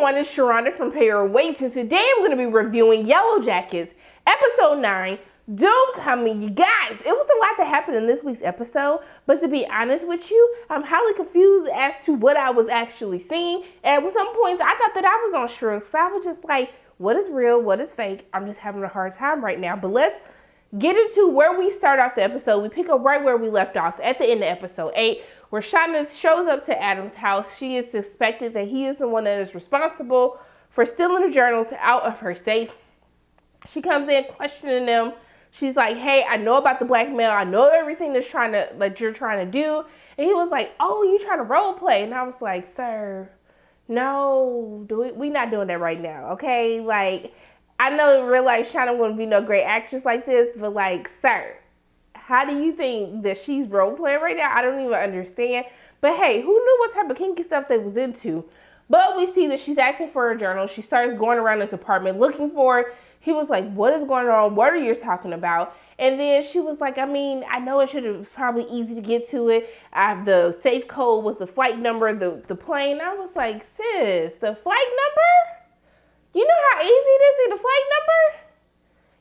everyone, it's Sharonda from Pay Your Weights, and today I'm going to be reviewing Yellowjackets, episode 9, Homecoming. You guys, it was a lot that happened in this week's episode, but to be honest with you, I'm highly confused as to what I was actually seeing, and at some points I thought that I was on shrooms, so I was just like, what is real, what is fake? I'm just having a hard time right now, but let's get into where we start off the episode. We pick up right where we left off at the end of episode 8, where Shauna shows up to Adam's house. She is suspected that he is the one that is responsible for stealing the journals out of her safe. She comes in questioning them. She's like, hey, I know about the blackmail. I know everything that you're trying to do. And he was like, oh, you trying to role play? And I was like, sir, no, we not doing that right now, okay? Like, I know in real life Shauna wouldn't be no great actress like this, but like, sir, how do you think that she's role playing right now? I don't even understand. But hey, who knew what type of kinky stuff they was into? But we see that she's asking for a journal. She starts going around this apartment looking for it. He was like, what is going on? What are you talking about? And then she was like, I mean, I know it should have probably easy to get to it. The safe code was the flight number of the plane. I was like, sis, the flight number? You know how easy it is to get the flight number?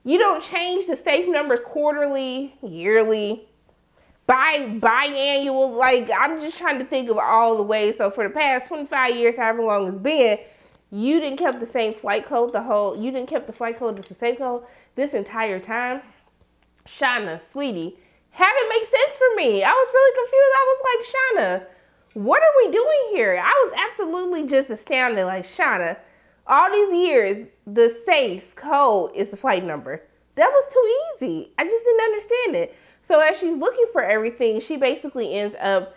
You don't change the safe numbers quarterly, yearly, biannual. Like, I'm just trying to think of all the ways. So for the past 25 years, however long it's been, you didn't keep the same flight code you didn't keep the flight code, the safe code this entire time. Shauna, sweetie, have it make sense for me. I was really confused. I was like, Shauna, what are we doing here? I was absolutely just astounded. Like, Shauna, all these years, the safe code is the flight number. That was too easy. I just didn't understand it. So as she's looking for everything, she basically ends up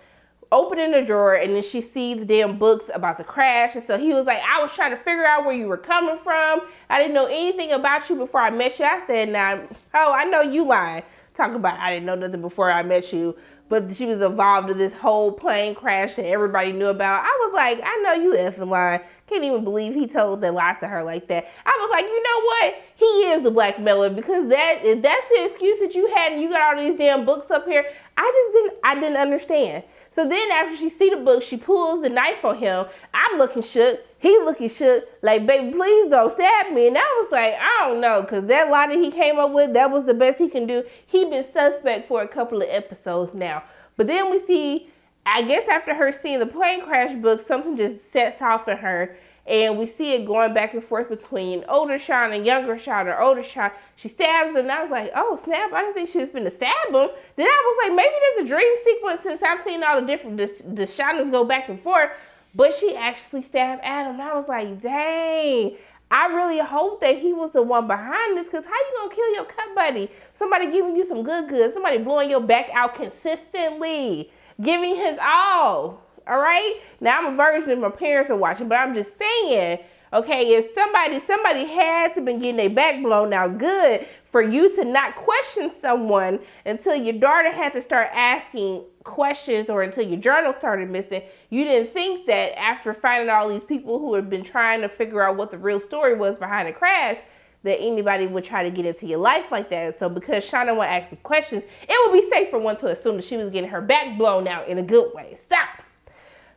opening the drawer, and then she sees the damn books about the crash. And so he was like, I was trying to figure out where you were coming from. I didn't know anything about you before I met you. I said, I know you lying. Talk about I didn't know nothing before I met you. But she was involved in this whole plane crash that everybody knew about. I was like, I know you effing lying. Can't even believe he told that lie to her like that. I was like, you know what? He is the blackmailer, because if that's the excuse that you had and you got all these damn books up here, I didn't understand. So then after she see the book, she pulls the knife on him. I'm looking shook. He looking shook. Like, baby, please don't stab me. And I was like, I don't know, because that lie that he came up with, that was the best he can do. He been suspect for a couple of episodes now. But then we see, I guess after her seeing the plane crash book, something just sets off in her. And we see it going back and forth between older Shauna, younger Shauna, older Shauna. She stabs him, and I was like, oh, snap, I didn't think she was finna stab him. Then I was like, maybe there's a dream sequence since I've seen all the different, the Shaunas go back and forth. But she actually stabbed Adam. And I was like, dang, I really hope that he was the one behind this, because how you gonna kill your cut buddy? Somebody giving you some good, somebody blowing your back out consistently, giving his all. All right. Now I'm a virgin if my parents are watching, but I'm just saying, okay, if somebody has to been getting their back blown out good for you to not question someone until your daughter had to start asking questions, or until your journal started missing. You didn't think that after finding all these people who have been trying to figure out what the real story was behind the crash, that anybody would try to get into your life like that. So because Shauna won't ask some questions, it would be safe for one to assume that she was getting her back blown out in a good way. Stop.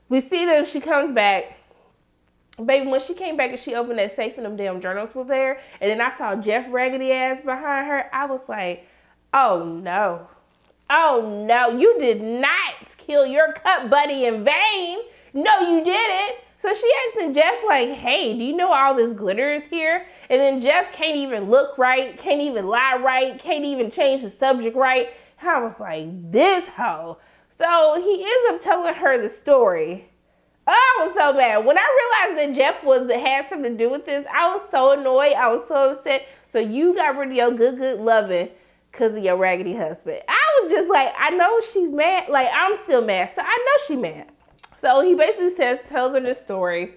We see that she comes back. Baby, when she came back and she opened that safe and them damn journals were there, and then I saw Jeff raggedy ass behind her, I was like, oh no. Oh no, you did not kill your cut buddy in vain. No, you didn't. So she asking Jeff like, hey, do you know all this glitter is here? And then Jeff can't even look right, can't even lie right, can't even change the subject right. And I was like, this hoe. So he ends up telling her the story. Oh, I was so mad. When I realized that Jeff had something to do with this, I was so annoyed. I was so upset. So you got rid of your good loving because of your raggedy husband. I was just like, I know she's mad. Like, I'm still mad. So I know she's mad. So he basically tells her this story,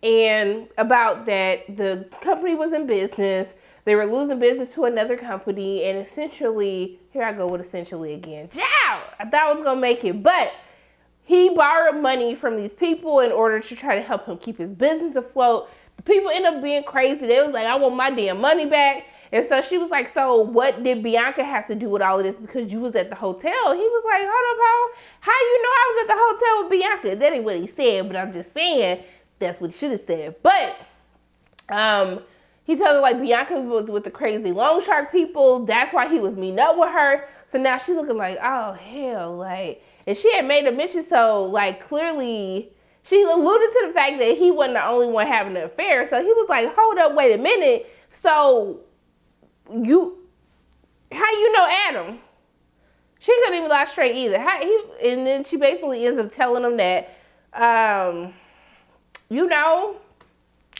and about that the company was in business. They were losing business to another company, and essentially, here I go with essentially again. Ciao! I thought I was going to make it, but he borrowed money from these people in order to try to help him keep his business afloat. The people end up being crazy. They was like, I want my damn money back. And so she was like, so what did Bianca have to do with all of this because you was at the hotel? He was like, hold up, ho. How you know I was at the hotel with Bianca? That ain't what he said, but I'm just saying That's what he should have said. But he told her like Bianca was with the crazy loan shark people. That's why he was meeting up with her. So now she's looking like, oh hell, like, and she had made a mention, so like clearly she alluded to the fact that he wasn't the only one having an affair. So he was like, hold up, wait a minute. So how you know Adam? She couldn't even lie straight either. And then she basically ends up telling him that,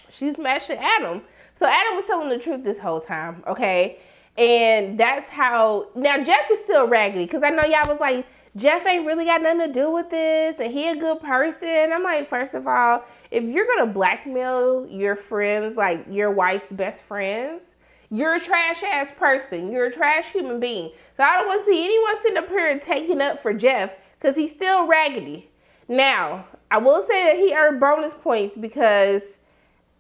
she's smashing Adam. So Adam was telling the truth this whole time, okay? And that's how, now Jeff is still raggedy, because I know y'all was like, Jeff ain't really got nothing to do with this, and he a good person. I'm like, first of all, if you're going to blackmail your friends, like your wife's best friends, you're a trash ass person. You're a trash human being. So I don't want to see anyone sitting up here and taking up for Jeff, because he's still raggedy. Now, I will say that he earned bonus points because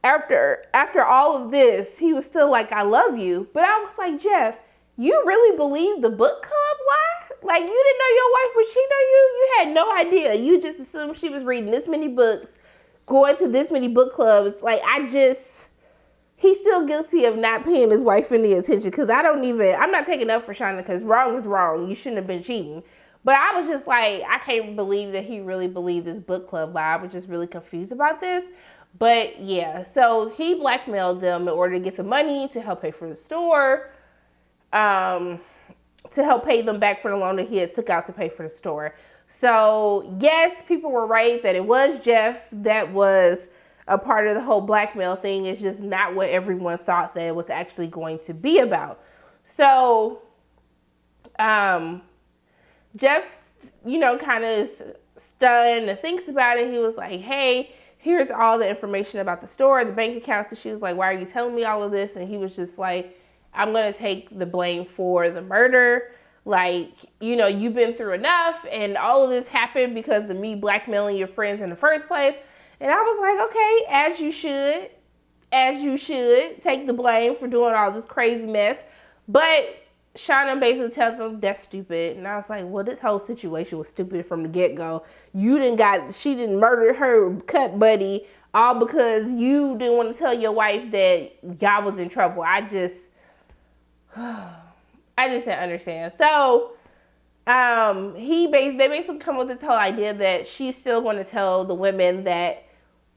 after all of this, he was still like, I love you. But I was like, Jeff, you really believe the book club lie? Like, you didn't know your wife would cheat on you? You had no idea. You just assumed she was reading this many books, going to this many book clubs. Like, he's still guilty of not paying his wife any attention, because I'm not taking up for Shauna, because wrong is wrong. You shouldn't have been cheating. But I was just like, I can't believe that he really believed this book club lie. I was just really confused about this. But yeah, so he blackmailed them in order to get some money to help pay for the store, to help pay them back for the loan that he had took out to pay for the store. So yes, people were right that it was Jeff that was a part of the whole blackmail thing. It's just not what everyone thought that it was actually going to be about. So Jeff, kind of is stunned and thinks about it. He was like, hey, here's all the information about the store, the bank accounts. And she was like, why are you telling me all of this? And he was just like, I'm going to take the blame for the murder. Like, you've been through enough, and all of this happened because of me blackmailing your friends in the first place. And I was like, okay, as you should take the blame for doing all this crazy mess. But Shauna basically tells him that's stupid. And I was like, well, this whole situation was stupid from the get-go. She didn't murder her cut buddy all because you didn't want to tell your wife that y'all was in trouble. I just didn't understand. So they basically come with this whole idea that she's still going to tell the women that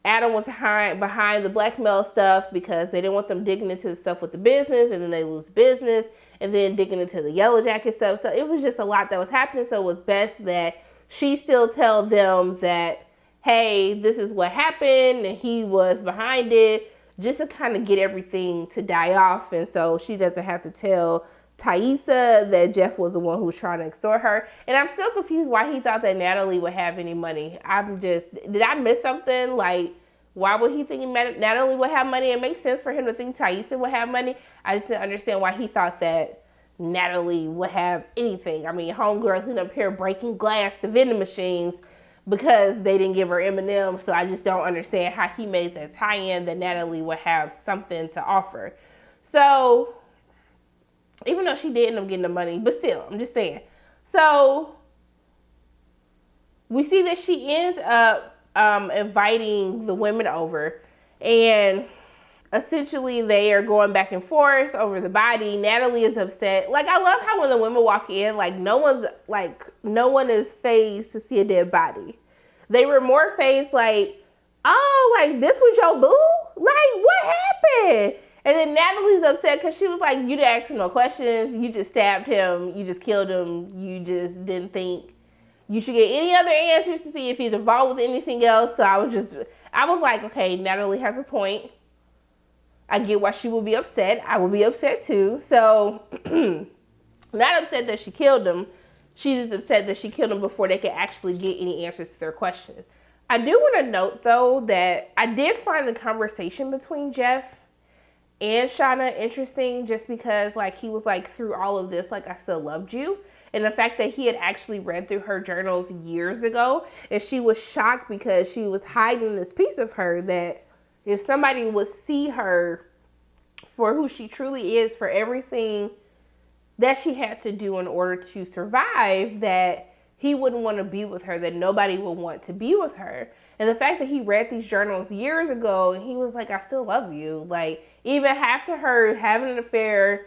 Adam was behind the blackmail stuff because they didn't want them digging into the stuff with the business, and then they lose business, and then digging into the Yellowjacket stuff. So it was just a lot that was happening. So it was best that she still tell them that, hey, this is what happened, and he was behind it, just to kind of get everything to die off. And so she doesn't have to tell Taissa that Jeff was the one who was trying to extort her. And I'm still confused why he thought that Natalie would have any money. Did I miss something? Like, why would he think Natalie would have money? It makes sense for him to think Taissa would have money. I just didn't understand why he thought that Natalie would have anything. I mean, homegirls end up here breaking glass to vending machines because they didn't give her M&M. So I just don't understand how he made that tie-in that Natalie would have something to offer. So even though she did end up getting the money, but still, I'm just saying. So we see that she ends up inviting the women over, and essentially they are going back and forth over the body. Natalie is upset. Like, I love how when the women walk in, no one is fazed to see a dead body. They were more fazed like, oh, like, this was your boo? Like, what happened? And then Natalie's upset because she was like, you didn't ask him no questions. You just stabbed him. You just killed him. You just didn't think you should get any other answers to see if he's involved with anything else. So I was like, okay, Natalie has a point. I get why she would be upset. I would be upset too. So not upset that she killed him. She's just upset that she killed him before they could actually get any answers to their questions. I do want to note, though, that I did find the conversation between Jeff and Shauna interesting, just because, like, he was like, through all of this, like, I still loved you. And the fact that he had actually read through her journals years ago, and she was shocked because she was hiding this piece of her that if somebody would see her for who she truly is, for everything that she had to do in order to survive, that he wouldn't want to be with her, that nobody would want to be with her. And the fact that he read these journals years ago and he was like, I still love you. Like, even after her having an affair,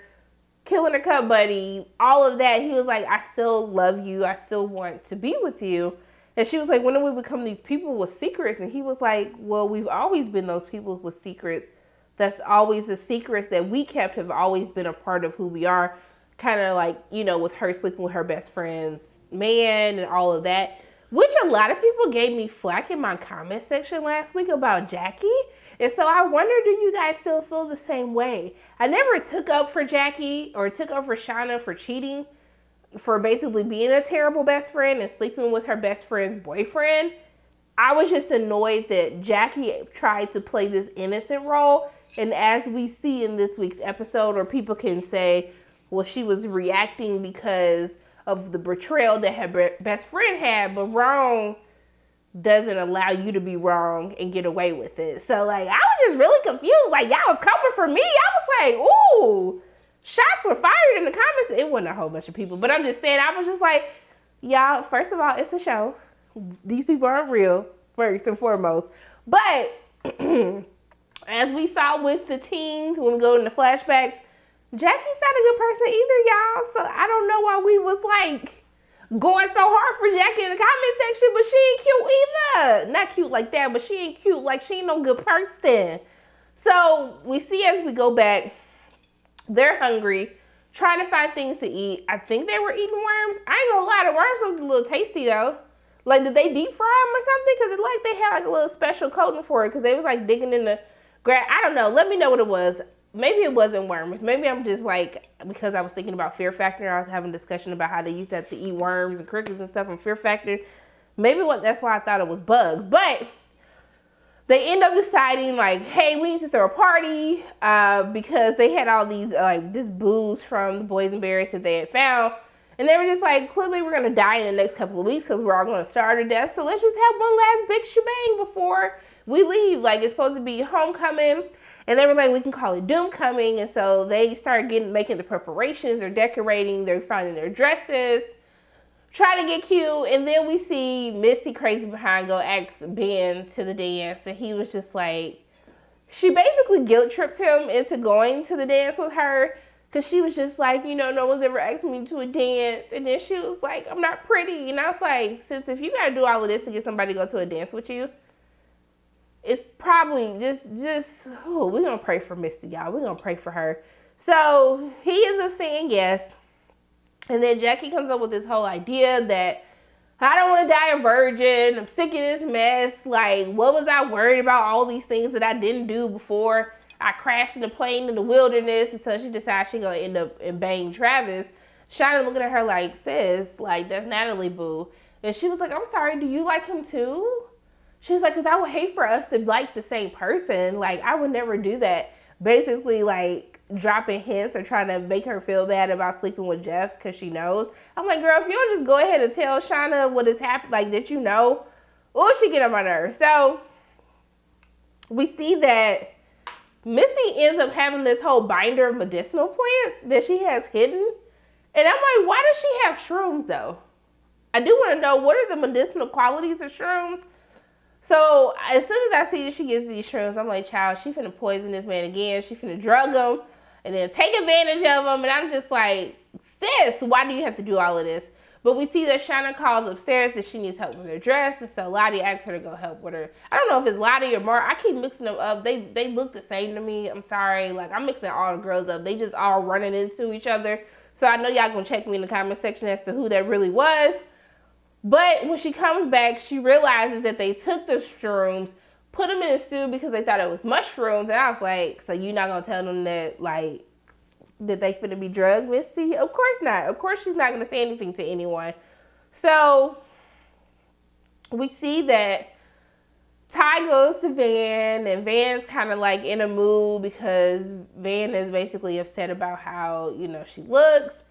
killing her cup buddy, all of that, he was like, I still love you. I still want to be with you. And she was like, when did we become these people with secrets? And he was like, well, we've always been those people with secrets. That's always the secrets that we kept have always been a part of who we are. Kind of like, you know, with her sleeping with her best friend's man and all of that. Which a lot of people gave me flack in my comment section last week about Jackie. And so I wonder, do you guys still feel the same way? I never took up for Jackie or took up for Shauna for cheating, for basically being a terrible best friend and sleeping with her best friend's boyfriend. I was just annoyed that Jackie tried to play this innocent role. And as we see in this week's episode, or people can say, well, she was reacting because of the betrayal that her best friend had, but wrong doesn't allow you to be wrong and get away with it. So, like, I was just really confused. Like, y'all was coming for me. I was like, ooh, shots were fired in the comments. It wasn't a whole bunch of people, but I'm just saying, I was just like, y'all, first of all, it's a show. These people aren't real, first and foremost. But as we saw with the teens, when we go into flashbacks, Jackie's not a good person either, y'all. So I don't know why we was like going so hard for Jackie in the comment section, but she ain't cute either. Not cute like that, but she ain't cute. Like, she ain't no good person. So we see as we go back, they're hungry, trying to find things to eat. I think they were eating worms. I ain't gonna lie, the worms looked a little tasty though. Like, did they deep fry them or something? Because it like they had like a little special coating for it, because they was like digging in the grass. I don't know. Let me know what it was. Maybe it wasn't worms. Maybe I'm just like, because I was thinking about Fear Factor. I was having a discussion about how they used to have to eat worms and crickets and stuff in Fear Factor. Maybe that's why I thought it was bugs. But they end up deciding like, hey, we need to throw a party because they had all these like this booze from the boysenberries that they had found. And they were just like, clearly we're going to die in the next couple of weeks because we're all going to starve to death. So let's just have one last big shebang before we leave. Like, it's supposed to be homecoming. And they were like, we can call it Doomcoming. And so they started making the preparations. They're decorating. They're finding their dresses. Trying to get cute. And then we see Misty crazy behind go ask Ben to the dance. And he was just like, she basically guilt tripped him into going to the dance with her. Because she was just like, you know, no one's ever asked me to a dance. And then she was like, I'm not pretty. And I was like, sis, if you got to do all of this to get somebody to go to a dance with you, it's probably just we're going to pray for Misty, y'all. We're going to pray for her. So he ends up saying yes. And then Jackie comes up with this whole idea that I don't want to die a virgin. I'm sick of this mess. Like, what was I worried about all these things that I didn't do before I crashed in a plane in the wilderness? And so she decides she's going to end up and bang Travis. Shauna looking at her like, sis, like, that's Natalie, boo. And she was like, I'm sorry, do you like him too? She was like, because I would hate for us to like the same person. Like, I would never do that. Basically, like, dropping hints or trying to make her feel bad about sleeping with Jeff because she knows. I'm like, girl, if you don't just go ahead and tell Shauna what has happened, like, that you know, or she get on my nerves. So we see that Missy ends up having this whole binder of medicinal plants that she has hidden. And I'm like, why does she have shrooms, though? I do want to know, what are the medicinal qualities of shrooms? So as soon as I see that she gets these shrooms, I'm like, child, she finna poison this man again. She finna drug him and then take advantage of him. And I'm just like, sis, why do you have to do all of this? But we see that Shauna calls upstairs that she needs help with her dress. And so Lottie asks her to go help with her. I don't know if it's Lottie or Mar. I keep mixing them up. They look the same to me. I'm sorry. Like, I'm mixing all the girls up. They just all running into each other. So I know y'all gonna check me in the comment section as to who that really was. But when she comes back, she realizes that they took the shrooms, put them in a stew because they thought it was mushrooms. And I was like, so you're not going to tell them that, like, that they finna be drugged, Misty? Of course not. Of course she's not going to say anything to anyone. So we see that Ty goes to Van, and Van's kind of like in a mood because Van is basically upset about how, you know, she looks.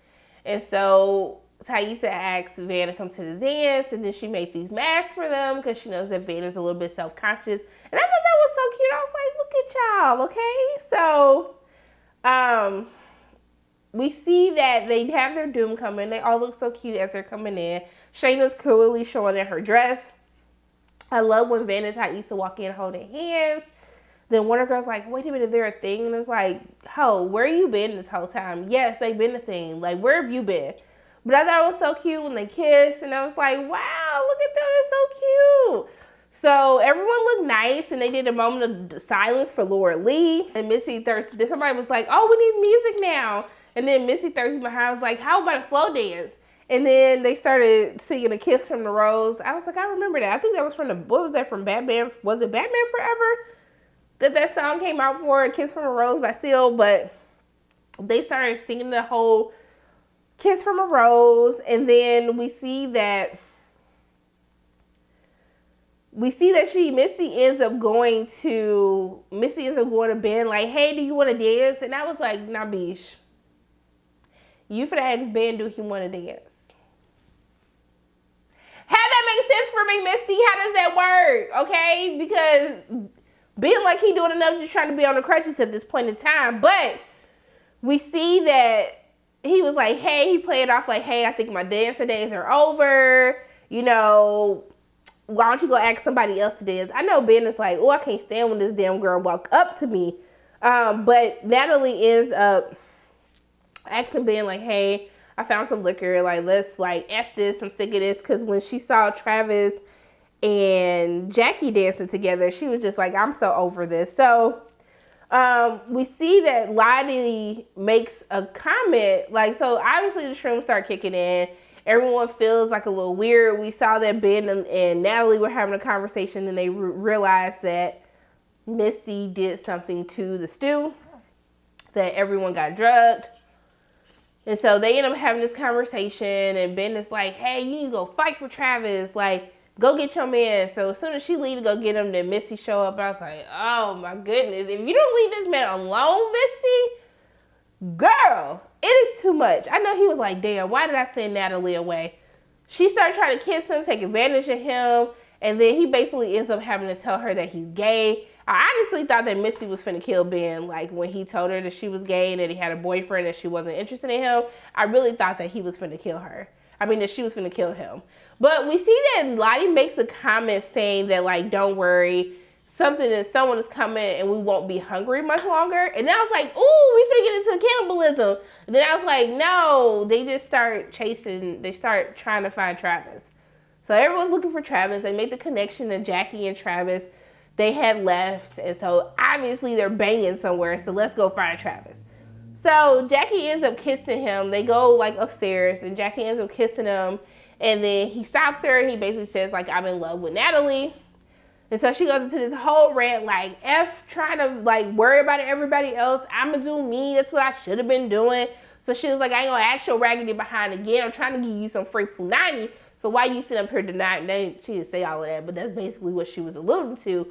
And so Taissa asks Van to come to the dance, and then she made these masks for them because she knows that Van is a little bit self-conscious. And I thought that was so cute. I was like, look at y'all, okay? So we see that they have their doom coming. They all look so cute as they're coming in. Shayna's clearly showing in her dress. I love when Van and Taissa walk in holding hands. Then one of the girls like, wait a minute, they're a thing? And it's like, ho, where you been this whole time? Yes, they've been a thing. Like, where have you been? But I thought it was so cute when they kissed. And I was like, wow, look at them. It's so cute. So everyone looked nice. And they did a moment of silence for Laura Lee. And Missy Thurston, somebody was like, oh, we need music now. And then Missy Thurston behind was like, how about a slow dance? And then they started singing A Kiss from the Rose. I was like, I remember that. I think that was from what was that from Batman? Was it Batman Forever? That song came out for, A Kiss from a Rose by Seal, but they started singing the whole Kiss from a Rose, and then we see that Missy ends up going to Ben like, hey, do you want to dance? And I was like, nah, bish. You finna ask Ben, do he want to dance? How that makes sense for me, Misty? How does that work? Okay, because being like he doing enough, just trying to be on the crutches at this point in time. But we see that he was like, hey, he played off like, hey, I think my dancer days are over. You know, why don't you go ask somebody else to dance? I know Ben is like, oh, I can't stand when this damn girl walk up to me. But Natalie ends up asking Ben like, hey, I found some liquor. Like, let's like F this. I'm sick of this. Because when she saw Travis and Jackie dancing together, she was just like, I'm so over this. So we see that Lottie makes a comment, like, so obviously the shrooms start kicking in. Everyone feels like a little weird. We saw that Ben and Natalie were having a conversation, and they realized that Misty did something to the stew, that everyone got drugged. And so they end up having this conversation, and Ben is like, hey, you need to go fight for Travis. Like, go get your man. So as soon as she leave to go get him, then Missy show up. I was like, oh my goodness. If you don't leave this man alone, Missy, girl, it is too much. I know he was like, damn, why did I send Natalie away? She started trying to kiss him, take advantage of him. And then he basically ends up having to tell her that he's gay. I honestly thought that Misty was finna kill Ben. Like, when he told her that she was gay and that he had a boyfriend and she wasn't interested in him, I really thought that he was finna kill her. That she was finna kill him. But we see that Lottie makes a comment saying that, like, don't worry, someone is coming and we won't be hungry much longer. And then I was like, ooh, we finna get into cannibalism. And then I was like, no, they just start trying to find Travis. So everyone's looking for Travis. They make the connection that Jackie and Travis, they had left. And so obviously they're banging somewhere. So let's go find Travis. So Jackie ends up kissing him. They go like upstairs and Jackie ends up kissing him. And then he stops her and he basically says like, I'm in love with Natalie. And so she goes into this whole rant like, F trying to like worry about everybody else. I'm gonna do me. That's what I should have been doing. So she was like, I ain't gonna ask your raggedy behind again. I'm trying to give you some free punani. So why you sit up here denying? She didn't say all of that, but that's basically what she was alluding to.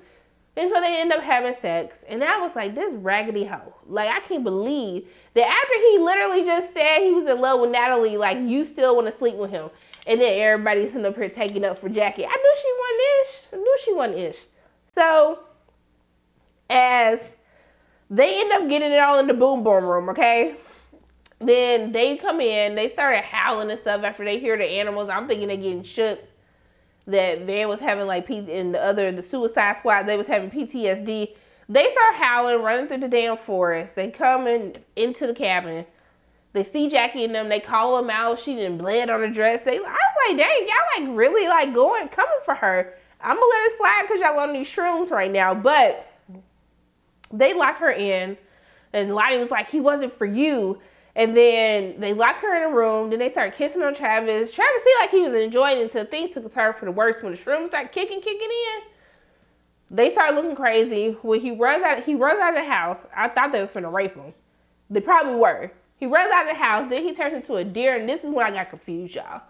And so they end up having sex. And I was like, this raggedy hoe. Like, I can't believe that after he literally just said he was in love with Natalie, like, you still want to sleep with him. And then everybody's sitting up here taking up for Jackie. I knew she wasn't ish. So, as they end up getting it all in the boom boom room, okay? Then they come in. They started howling and stuff after they hear the animals. I'm thinking they're getting shook. That Van was having like the Suicide Squad, they was having PTSD. They start howling, running through the damn forest. They come into the cabin. They see Jackie and them. They call them out. She done bled on her dress. I was like, dang, y'all like really like coming for her. I'm gonna let it slide because y'all on these shrooms right now. But they lock her in, and Lottie was like, he wasn't for you. And then they lock her in a room. Then they start kissing on Travis. Travis seemed like he was enjoying it until things took a turn for the worse. When the shrooms start kicking in, they start looking crazy. When he runs out of the house. I thought they was finna rape him. They probably were. He runs out of the house. Then he turns into a deer. And this is when I got confused, y'all.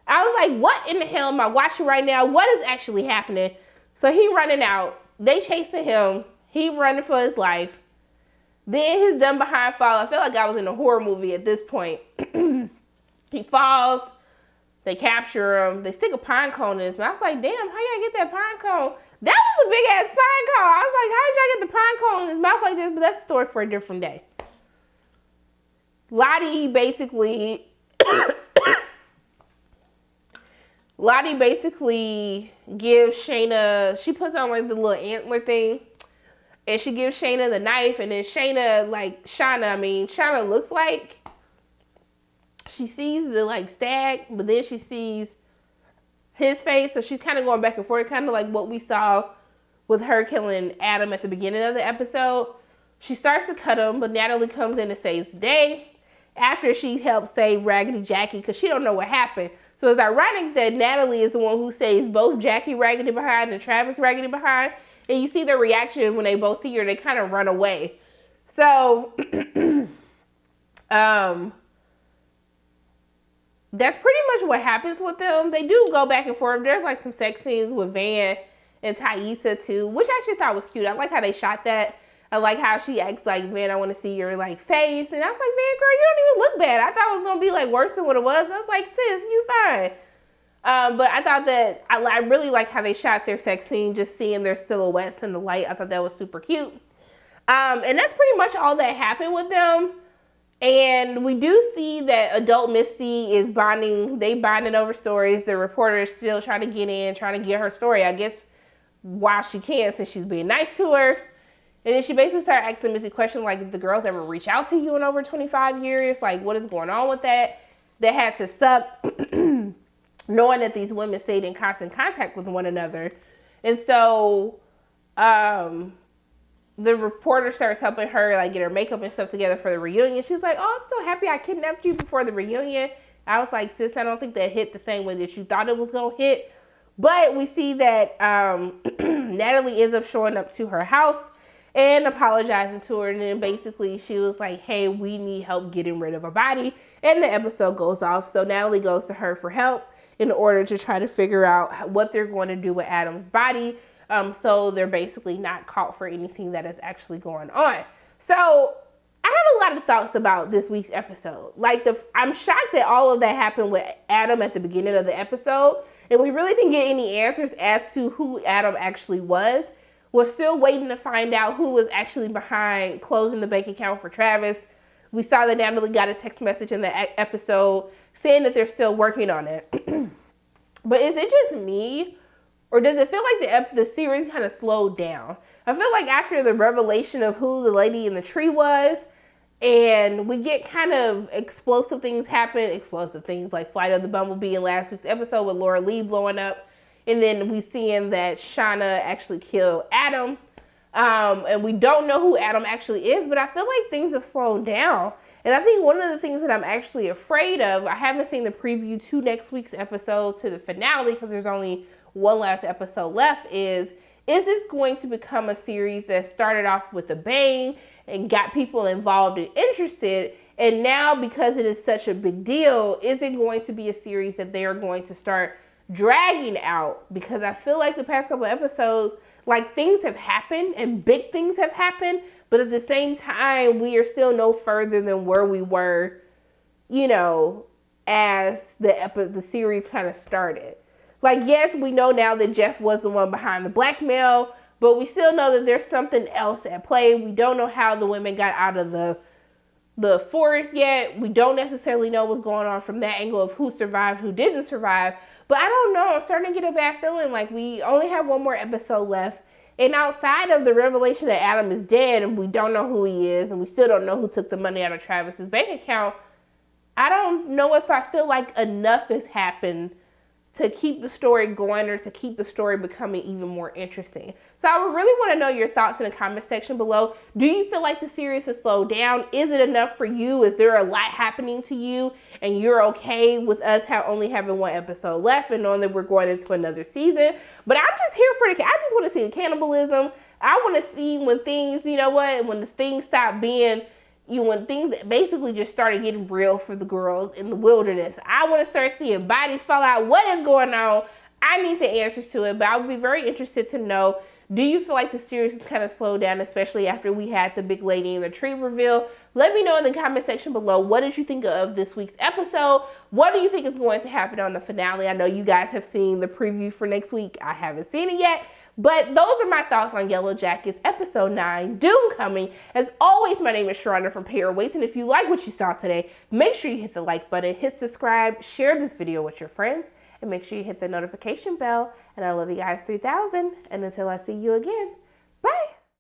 I was like, what in the hell am I watching right now? What is actually happening? So he running out. They chasing him. He running for his life. Then his dumb behind fall. I feel like I was in a horror movie at this point. He falls. They capture him. They stick a pine cone in his mouth. I was like, damn, how y'all get that pine cone? That was a big ass pine cone. I was like, how did y'all get the pine cone in his mouth like this? But that's a story for a different day. Lottie basically Lottie basically gives Shayna, she puts on like the little antler thing, and she gives Shayna the knife, and then Shayna looks like she sees the like stag, but then she sees his face, so she's kind of going back and forth, kind of like what we saw with her killing Adam at the beginning of the episode. She starts to cut him, but Natalie comes in and saves the day after she helps save Raggedy Jackie because she don't know what happened. So it's ironic that Natalie is the one who saves both Jackie Raggedy behind and Travis Raggedy behind. And you see their reaction when they both see her, they kind of run away. So, that's pretty much what happens with them. They do go back and forth. There's like some sex scenes with Van and Taissa too, which I actually thought was cute. I like how they shot that. I like how she acts like, Van, I want to see your like face. And I was like, Van, girl, you don't even look bad. I thought it was going to be like worse than what it was. I was like, sis, you fine. But I thought that I really like how they shot their sex scene, just seeing their silhouettes in the light. I thought that was super cute. And that's pretty much all that happened with them. And we do see that adult Misty is bonding. They bonding over stories. The reporter is still trying to get in, trying to get her story, I guess, while she can, since she's being nice to her. And then she basically started asking Missy questions like, did the girls ever reach out to you in over 25 years? Like, what is going on with that? That had to suck, knowing that these women stayed in constant contact with one another. And so, the reporter starts helping her, like, get her makeup and stuff together for the reunion. She's like, oh, I'm so happy I kidnapped you before the reunion. I was like, sis, I don't think that hit the same way that you thought it was going to hit. But we see that Natalie ends up showing up to her house and apologizing to her. And then basically she was like, hey, we need help getting rid of a body. And the episode goes off. So Natalie goes to her for help in order to try to figure out what they're going to do with Adam's body. So they're basically not caught for anything that is actually going on. So I have a lot of thoughts about this week's episode. Like, I'm shocked that all of that happened with Adam at the beginning of the episode. And we really didn't get any answers as to who Adam actually was. We're still waiting to find out who was actually behind closing the bank account for Travis. We saw that Natalie got a text message in the episode saying that they're still working on it. But is it just me? Or does it feel like the series kind of slowed down? I feel like after the revelation of who the lady in the tree was, and we get kind of explosive things like Flight of the Bumblebee in last week's episode with Laura Lee blowing up. And then we seeing that Shauna actually killed Adam. And we don't know who Adam actually is, but I feel like things have slowed down. And I think one of the things that I'm actually afraid of, I haven't seen the preview to next week's episode to the finale because there's only one last episode left, is this going to become a series that started off with a bang and got people involved and interested, and now because it is such a big deal, is it going to be a series that they are going to start dragging out? Because I feel like the past couple episodes, like, things have happened and big things have happened, but at the same time, we are still no further than where we were, you know, as the series kind of started. Like, yes, we know now that Jeff was the one behind the blackmail, but we still know that there's something else at play. We don't know how the women got out of the forest yet. We don't necessarily know what's going on from that angle of who survived, who didn't survive. But I don't know. I'm starting to get a bad feeling like we only have one more episode left. And outside of the revelation that Adam is dead and we don't know who he is and we still don't know who took the money out of Travis's bank account, I don't know if I feel like enough has happened to keep the story going or to keep the story becoming even more interesting. So I would really want to know your thoughts in the comment section below. Do you feel like the series has slowed down? Is it enough for you? Is there a lot happening to you and you're okay with us only having one episode left and knowing that we're going into another season? But I'm just here for I just want to see the cannibalism. I want to see when things, you know what, when things stop being, when things basically just started getting real for the girls in the wilderness. I want to start seeing bodies fall out. What is going on? I need the answers to it, but I would be very interested to know, do you feel like the series has kind of slowed down, especially after we had the big lady in the tree reveal? Let me know in the comment section below. What did you think of this week's episode? What do you think is going to happen on the finale? I know you guys have seen the preview for next week. I haven't seen it yet. But those are my thoughts on Yellowjackets episode 9, Doom coming. As always, my name is Sharonda from Pay Your Weights, and if you like what you saw today, make sure you hit the like button, hit subscribe, share this video with your friends, and make sure you hit the notification bell. And I love you guys 3000. And until I see you again,